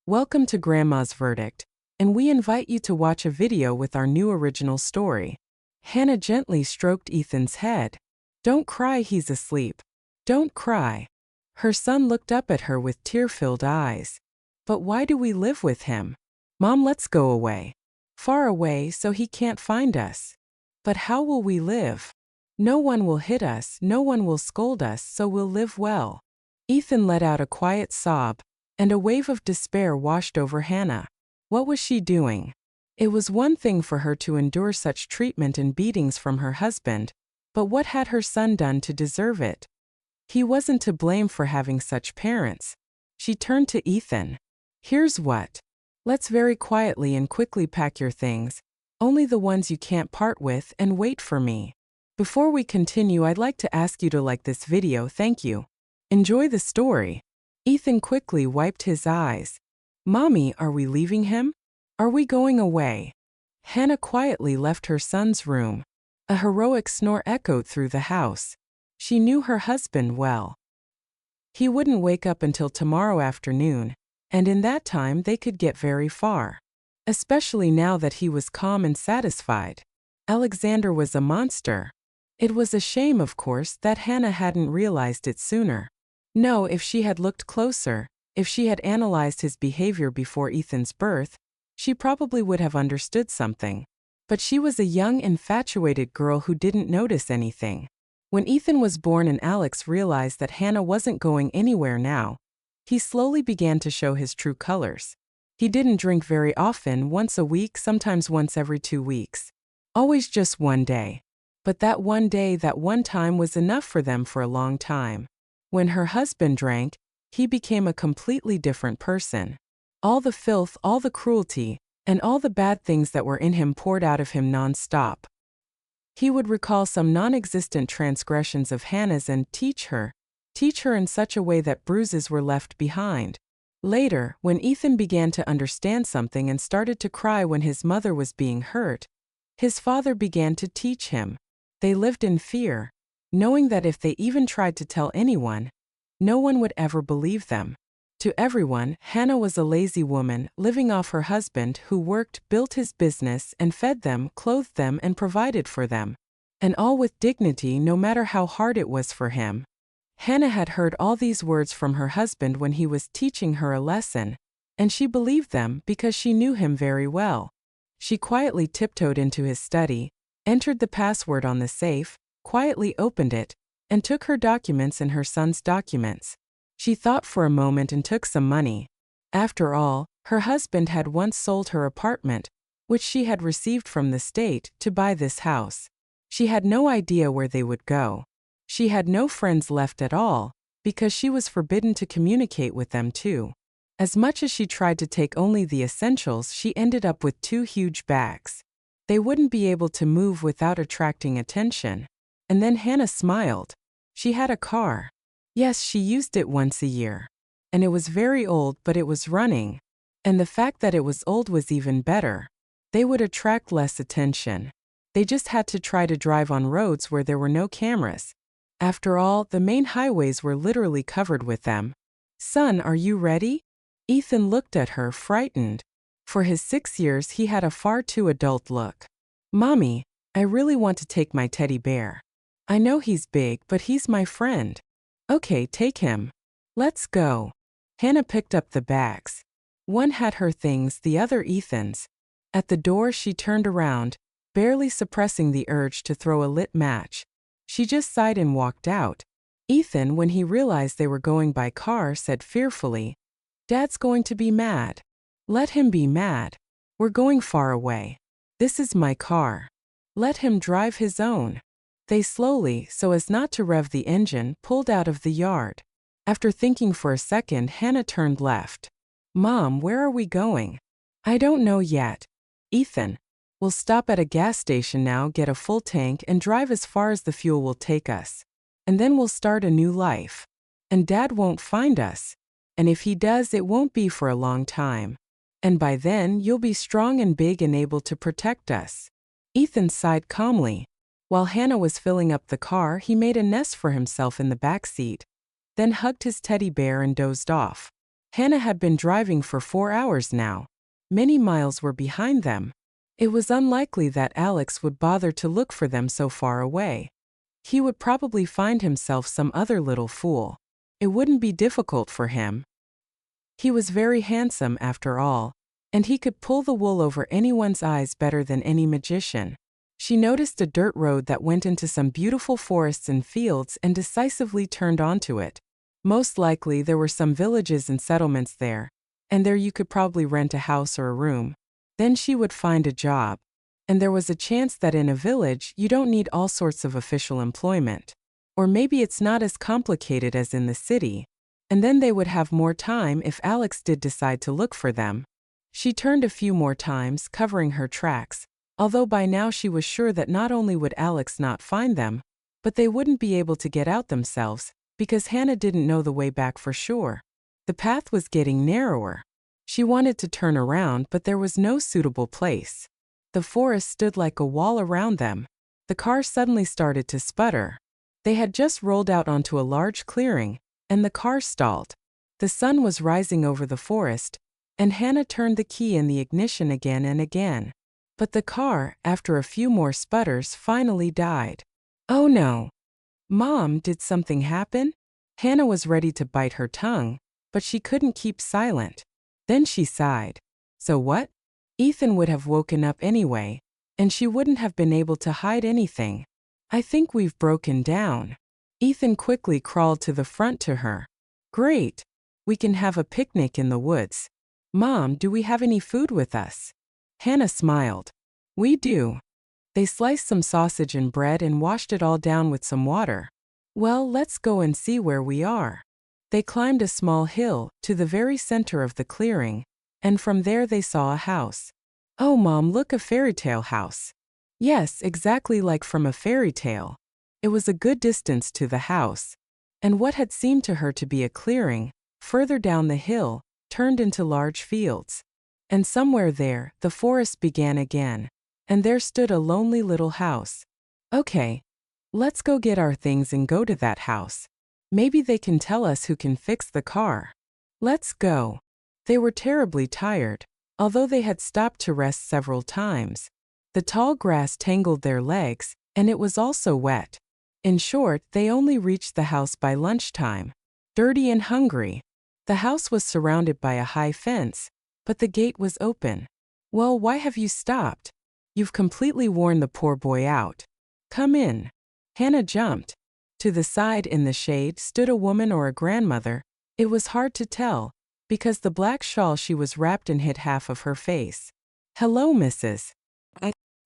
Welcome to Grandma's Verdict, and we invite you to watch a video with our new original story. Hannah gently stroked Ethan's head. Don't cry, he's asleep. Don't cry. Her son looked up at her with tear-filled eyes. But why do we live with him? Mom, let's go away. Far away so he can't find us. But how will we live? No one will hit us, no one will scold us, so we'll live well. Ethan let out a quiet sob, and a wave of despair washed over Hannah. What was she doing? It was one thing for her to endure such treatment and beatings from her husband, but what had her son done to deserve it? He wasn't to blame for having such parents. She turned to Ethan. Here's what. Let's very quietly and quickly pack your things, only the ones you can't part with, and wait for me. Before we continue, I'd like to ask you to like this video, thank you. Enjoy the story. Ethan quickly wiped his eyes. Mommy, are we leaving him? Are we going away? Hannah quietly left her son's room. A heroic snore echoed through the house. She knew her husband well. He wouldn't wake up until tomorrow afternoon, and in that time they could get very far. Especially now that he was calm and satisfied. Alexander was a monster. It was a shame, of course, that Hannah hadn't realized it sooner. No, if she had looked closer, if she had analyzed his behavior before Ethan's birth, she probably would have understood something. But she was a young, infatuated girl who didn't notice anything. When Ethan was born and Alex realized that Hannah wasn't going anywhere now, he slowly began to show his true colors. He didn't drink very often, once a week, sometimes once every 2 weeks. Always just one day. But that one day, that one time was enough for them for a long time. When her husband drank, he became a completely different person. All the filth, all the cruelty, and all the bad things that were in him poured out of him non-stop. He would recall some non-existent transgressions of Hannah's and teach her in such a way that bruises were left behind. Later, when Ethan began to understand something and started to cry when his mother was being hurt, his father began to teach him. They lived in fear, knowing that if they even tried to tell anyone, no one would ever believe them. To everyone, Hannah was a lazy woman, living off her husband who worked, built his business, and fed them, clothed them, and provided for them. And all with dignity, no matter how hard it was for him. Hannah had heard all these words from her husband when he was teaching her a lesson, and she believed them because she knew him very well. She quietly tiptoed into his study, entered the password on the safe, quietly opened it, and took her documents and her son's documents. She thought for a moment and took some money. After all, her husband had once sold her apartment, which she had received from the state, to buy this house. She had no idea where they would go. She had no friends left at all, because she was forbidden to communicate with them too. As much as she tried to take only the essentials, she ended up with 2 huge bags. They wouldn't be able to move without attracting attention. And then Hannah smiled. She had a car. Yes, she used it once a year. And it was very old, but it was running. And the fact that it was old was even better. They would attract less attention. They just had to try to drive on roads where there were no cameras. After all, the main highways were literally covered with them. Son, are you ready? Ethan looked at her, frightened. For his 6 years, he had a far too adult look. Mommy, I really want to take my teddy bear. I know he's big, but he's my friend. Okay, take him. Let's go. Hannah picked up the bags. One had her things, the other Ethan's. At the door, she turned around, barely suppressing the urge to throw a lit match. She just sighed and walked out. Ethan, when he realized they were going by car, said fearfully, Dad's going to be mad. Let him be mad. We're going far away. This is my car. Let him drive his own. They slowly, so as not to rev the engine, pulled out of the yard. After thinking for a second, Hannah turned left. Mom, where are we going? I don't know yet. Ethan, we'll stop at a gas station now, get a full tank, and drive as far as the fuel will take us. And then we'll start a new life. And Dad won't find us. And if he does, it won't be for a long time. And by then, you'll be strong and big and able to protect us. Ethan sighed calmly. While Hannah was filling up the car, he made a nest for himself in the back seat, then hugged his teddy bear and dozed off. Hannah had been driving for 4 hours now. Many miles were behind them. It was unlikely that Alex would bother to look for them so far away. He would probably find himself some other little fool. It wouldn't be difficult for him. He was very handsome after all, and he could pull the wool over anyone's eyes better than any magician. She noticed a dirt road that went into some beautiful forests and fields and decisively turned onto it. Most likely there were some villages and settlements there, and there you could probably rent a house or a room. Then she would find a job. And there was a chance that in a village you don't need all sorts of official employment. Or maybe it's not as complicated as in the city. And then they would have more time if Alex did decide to look for them. She turned a few more times, covering her tracks, although by now she was sure that not only would Alex not find them, but they wouldn't be able to get out themselves, because Hannah didn't know the way back for sure. The path was getting narrower. She wanted to turn around, but there was no suitable place. The forest stood like a wall around them. The car suddenly started to sputter. They had just rolled out onto a large clearing, and the car stalled. The sun was rising over the forest, and Hannah turned the key in the ignition again and again. But the car, after a few more sputters, finally died. Oh no! Mom, did something happen? Hannah was ready to bite her tongue, but she couldn't keep silent. Then she sighed. So what? Ethan would have woken up anyway, and she wouldn't have been able to hide anything. I think we've broken down. Ethan quickly crawled to the front to her. Great. We can have a picnic in the woods. Mom, do we have any food with us? Hannah smiled. We do. They sliced some sausage and bread and washed it all down with some water. Well, let's go and see where we are. They climbed a small hill to the very center of the clearing, and from there they saw a house. Oh, Mom, look, a fairy tale house. Yes, exactly like from a fairy tale. It was a good distance to the house, and what had seemed to her to be a clearing, further down the hill, turned into large fields. And somewhere there, the forest began again, and there stood a lonely little house. Okay, let's go get our things and go to that house. Maybe they can tell us who can fix the car. Let's go. They were terribly tired, although they had stopped to rest several times. The tall grass tangled their legs, and it was also wet. In short, they only reached the house by lunchtime. Dirty and hungry. The house was surrounded by a high fence, but the gate was open. Well, why have you stopped? You've completely worn the poor boy out. Come in. Hannah jumped. To the side in the shade stood a woman or a grandmother. It was hard to tell, because the black shawl she was wrapped in hid half of her face. Hello, Mrs.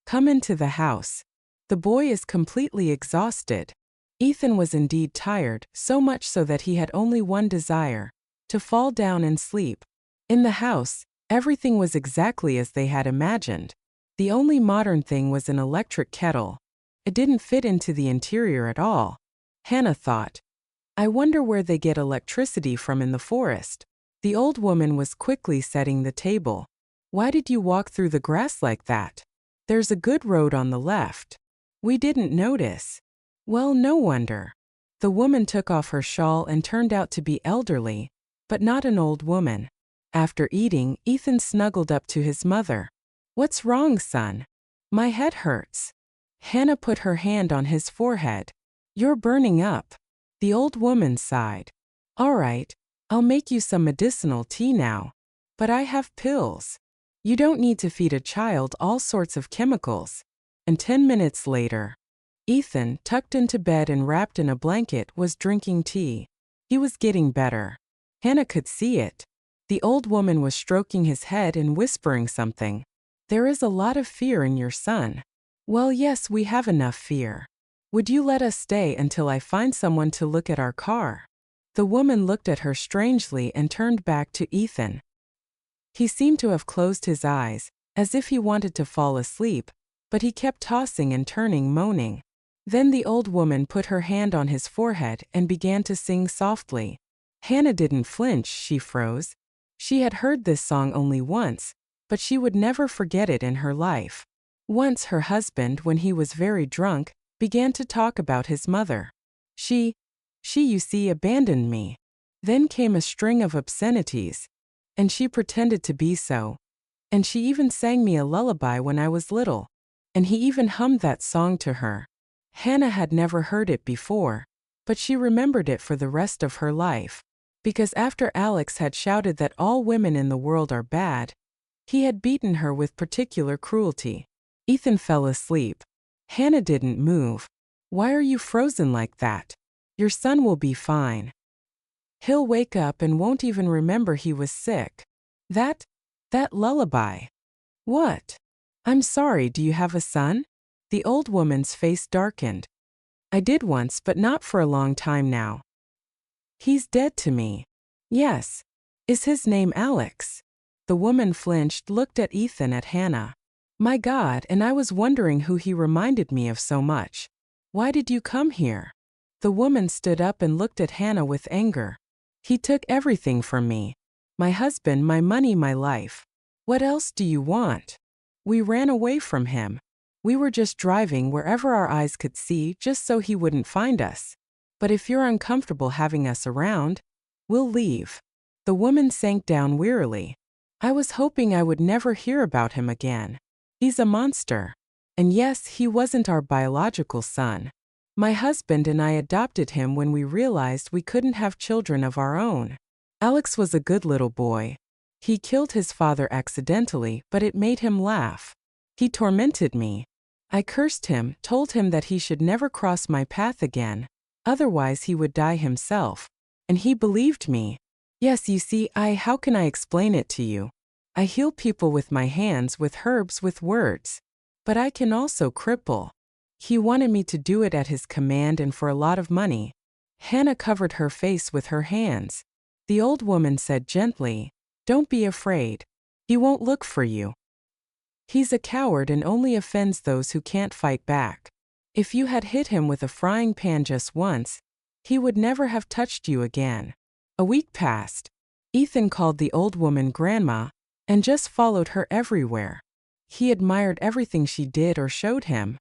Come into the house. The boy is completely exhausted. Ethan was indeed tired, so much so that he had only one desire: to fall down and sleep. In the house, everything was exactly as they had imagined. The only modern thing was an electric kettle. It didn't fit into the interior at all. Hannah thought, I wonder where they get electricity from in the forest. The old woman was quickly setting the table. Why did you walk through the grass like that? There's a good road on the left. We didn't notice. Well, no wonder. The woman took off her shawl and turned out to be elderly, but not an old woman. After eating, Ethan snuggled up to his mother. What's wrong, son? My head hurts. Hannah put her hand on his forehead. You're burning up. The old woman sighed. All right, I'll make you some medicinal tea now. But I have pills. You don't need to feed a child all sorts of chemicals. And 10 minutes later, Ethan, tucked into bed and wrapped in a blanket, was drinking tea. He was getting better. Hannah could see it. The old woman was stroking his head and whispering something. There is a lot of fear in your son. Well, yes, we have enough fear. Would you let us stay until I find someone to look at our car? The woman looked at her strangely and turned back to Ethan. He seemed to have closed his eyes, as if he wanted to fall asleep, but he kept tossing and turning, moaning. Then the old woman put her hand on his forehead and began to sing softly. Hannah didn't flinch, she froze. She had heard this song only once, but she would never forget it in her life. Once her husband, when he was very drunk, began to talk about his mother. She, you see, abandoned me. Then came a string of obscenities, and she pretended to be so. And she even sang me a lullaby when I was little. And he even hummed that song to her. Hannah had never heard it before, but she remembered it for the rest of her life. Because after Alex had shouted that all women in the world are bad, he had beaten her with particular cruelty. Ethan fell asleep. Hannah didn't move. Why are you frozen like that? Your son will be fine. He'll wake up and won't even remember he was sick. That lullaby. What? I'm sorry, do you have a son? The old woman's face darkened. I did once, but not for a long time now. He's dead to me. Yes. Is his name Alex? The woman flinched, looked at Ethan, at Hannah. My God, and I was wondering who he reminded me of so much. Why did you come here? The woman stood up and looked at Hannah with anger. He took everything from me. My husband, my money, my life. What else do you want? We ran away from him. We were just driving wherever our eyes could see just so he wouldn't find us. But if you're uncomfortable having us around, we'll leave. The woman sank down wearily. I was hoping I would never hear about him again. He's a monster. And yes, he wasn't our biological son. My husband and I adopted him when we realized we couldn't have children of our own. Alex was a good little boy. He killed his father accidentally, but it made him laugh. He tormented me. I cursed him, told him that he should never cross my path again, otherwise he would die himself. And he believed me. Yes, you see, how can I explain it to you? I heal people with my hands, with herbs, with words. But I can also cripple. He wanted me to do it at his command and for a lot of money. Hannah covered her face with her hands. The old woman said gently, "Don't be afraid. He won't look for you. He's a coward and only offends those who can't fight back. If you had hit him with a frying pan just once, he would never have touched you again." A week passed. Ethan called the old woman Grandma and just followed her everywhere. He admired everything she did or showed him.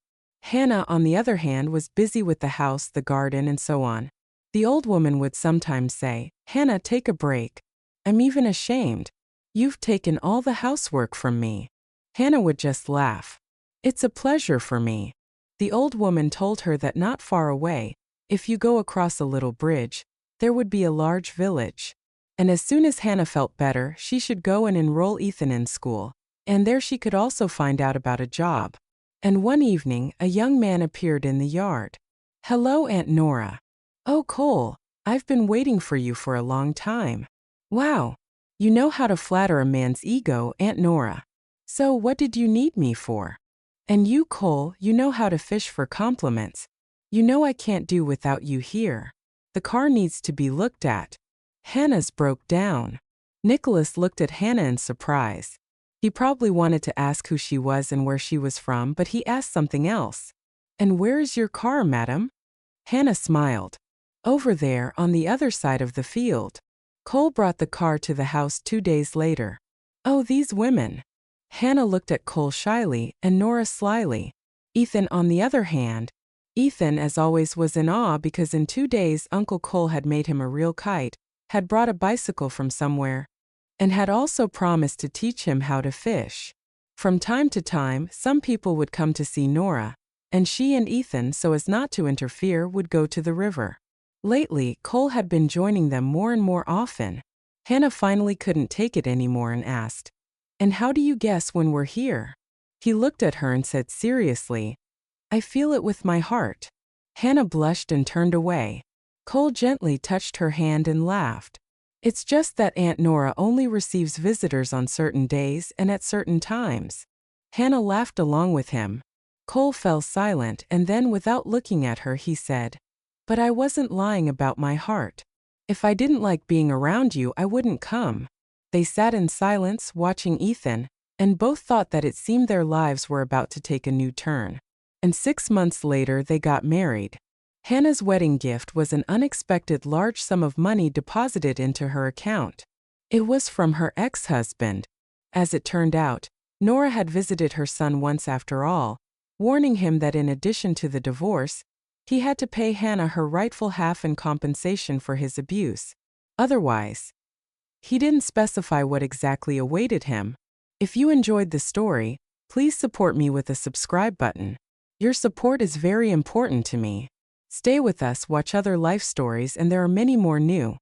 Hannah, on the other hand, was busy with the house, the garden, and so on. The old woman would sometimes say, "Hannah, take a break. I'm even ashamed. You've taken all the housework from me." Hannah would just laugh. "It's a pleasure for me." The old woman told her that not far away, if you go across a little bridge, there would be a large village. And as soon as Hannah felt better, she should go and enroll Ethan in school. And there she could also find out about a job. And one evening, a young man appeared in the yard. "Hello, Aunt Nora." "Oh, Cole, I've been waiting for you for a long time." "Wow. You know how to flatter a man's ego, Aunt Nora. So what did you need me for?" "And you, Cole, you know how to fish for compliments. You know I can't do without you here. The car needs to be looked at." Hannah's broke down. Nicholas looked at Hannah in surprise. He probably wanted to ask who she was and where she was from, but he asked something else. "And where is your car, madam?" Hannah smiled. "Over there, on the other side of the field." Cole brought the car to the house 2 days later. "Oh, these women." Hannah looked at Cole shyly and Nora slyly. Ethan, on the other hand, Ethan, as always, was in awe because in 2 days Uncle Cole had made him a real kite, had brought a bicycle from somewhere, and had also promised to teach him how to fish. From time to time, some people would come to see Nora, and she and Ethan, so as not to interfere, would go to the river. Lately, Cole had been joining them more and more often. Hannah finally couldn't take it anymore and asked, "And how do you guess when we're here?" He looked at her and said seriously, "I feel it with my heart." Hannah blushed and turned away. Cole gently touched her hand and laughed. "It's just that Aunt Nora only receives visitors on certain days and at certain times." Hannah laughed along with him. Cole fell silent and then, without looking at her, he said, "But I wasn't lying about my heart. If I didn't like being around you, I wouldn't come." They sat in silence, watching Ethan, and both thought that it seemed their lives were about to take a new turn. And 6 months later, they got married. Hannah's wedding gift was an unexpected large sum of money deposited into her account. It was from her ex-husband. As it turned out, Nora had visited her son once after all, warning him that in addition to the divorce, he had to pay Hannah her rightful half in compensation for his abuse. Otherwise, he didn't specify what exactly awaited him. If you enjoyed the story, please support me with a subscribe button. Your support is very important to me. Stay with us, watch other life stories, and there are many more new,